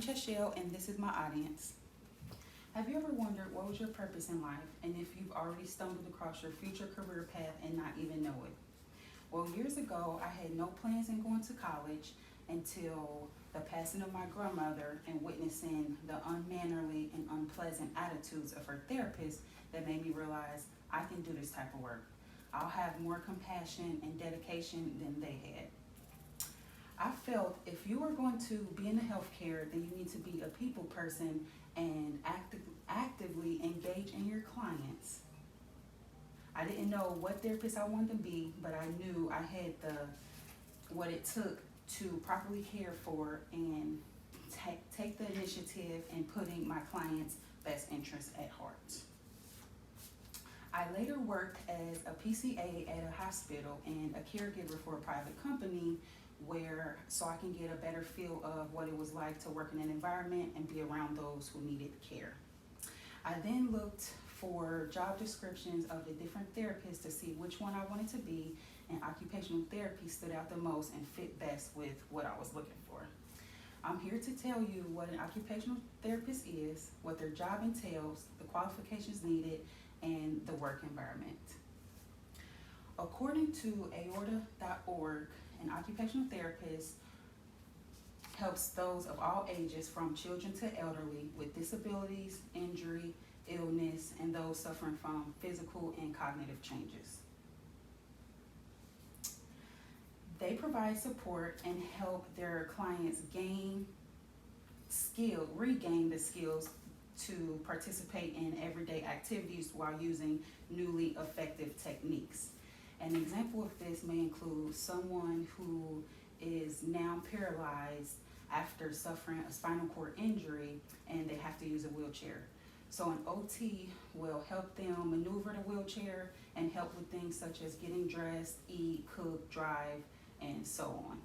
Chashelle, and this is my audience. Have you ever wondered what was your purpose in life, and if you've already stumbled across your future career path and not even know it? Well, years ago, I had no plans in going to college until the passing of my grandmother and witnessing the unmannerly and unpleasant attitudes of her therapist that made me realize I can do this type of work. I'll have more compassion and dedication than they had. I felt if you are going to be in the healthcare, then you need to be a people person and actively engage in your clients. I didn't know what therapist I wanted to be, but I knew I had what it took to properly care for and take the initiative in putting my clients' best interests at heart. I later worked as a PCA at a hospital and a caregiver for a private company so I can get a better feel of what it was like to work in an environment and be around those who needed care. I then looked for job descriptions of the different therapists to see which one I wanted to be, and occupational therapy stood out the most and fit best with what I was looking for. I'm here to tell you what an occupational therapist is, what their job entails, the qualifications needed, and the work environment. According to aorta.org, an occupational therapist helps those of all ages, from children to elderly, with disabilities, injury, illness, and those suffering from physical and cognitive changes. They provide support and help their clients regain the skills to participate in everyday activities while using newly effective techniques. An example of this may include someone who is now paralyzed after suffering a spinal cord injury and they have to use a wheelchair. So an OT will help them maneuver the wheelchair and help with things such as getting dressed, eat, cook, drive, and so on.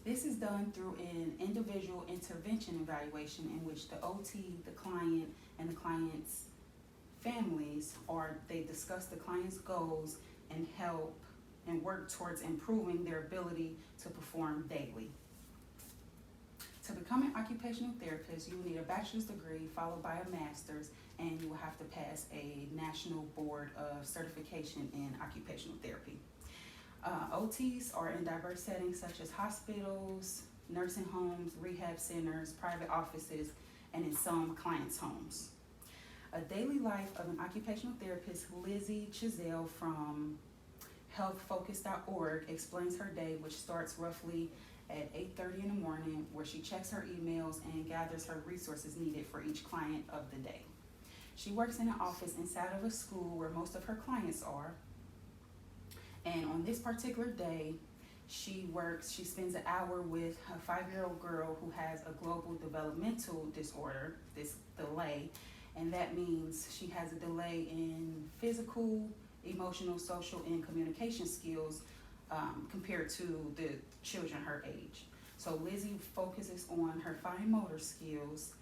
This is done through an individual intervention evaluation in which the OT, the client, and the client's families they discuss the client's goals and help and work towards improving their ability to perform daily. To become an occupational therapist, you will need a bachelor's degree followed by a master's, and you will have to pass a national board of certification in occupational therapy. OTs are in diverse settings such as hospitals, nursing homes, rehab centers, private offices, and in some clients' homes. A daily life of an occupational therapist, Lizzie Chashelle from healthfocus.org, explains her day, which starts roughly at 8:30 in the morning, where she checks her emails and gathers her resources needed for each client of the day. She works in an office inside of a school where most of her clients are. And on this particular day, she spends an hour with a 5-year-old girl who has a global developmental disorder, this delay, and that means she has a delay in physical, emotional, social, and communication skills compared to the children her age. So Lizzie focuses on her fine motor skills,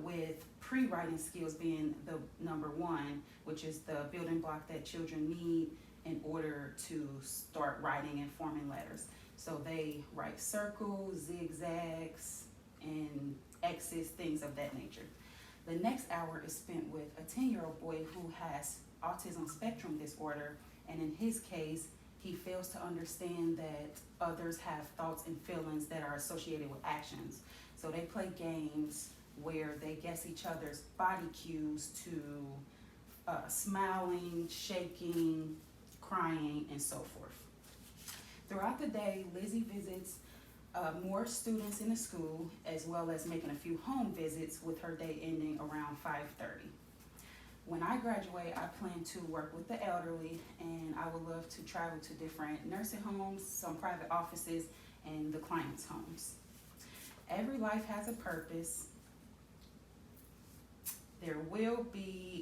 with pre-writing skills being the number one, which is the building block that children need in order to start writing and forming letters. So they write circles, zigzags, and X's, things of that nature. The next hour is spent with a 10-year-old boy who has autism spectrum disorder, and in his case, he fails to understand that others have thoughts and feelings that are associated with actions. So they play games where they guess each other's body cues to smiling, shaking, crying, and so forth. Throughout the day, Lizzie visits more students in the school, as well as making a few home visits, with her day ending around 5:30. When I graduate, I plan to work with the elderly, and I would love to travel to different nursing homes, some private offices, and the clients' homes. Every life has a purpose.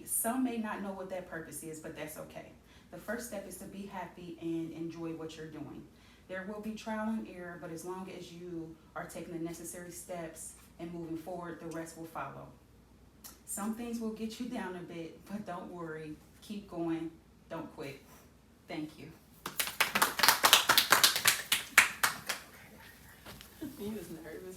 Some may not know what that purpose is, but that's okay. The first step is to be happy and enjoy what you're doing. There will be trial and error, but as long as you are taking the necessary steps and moving forward, the rest will follow. Some things will get you down a bit, but don't worry. Keep going. Don't quit. Thank you. He was nervous.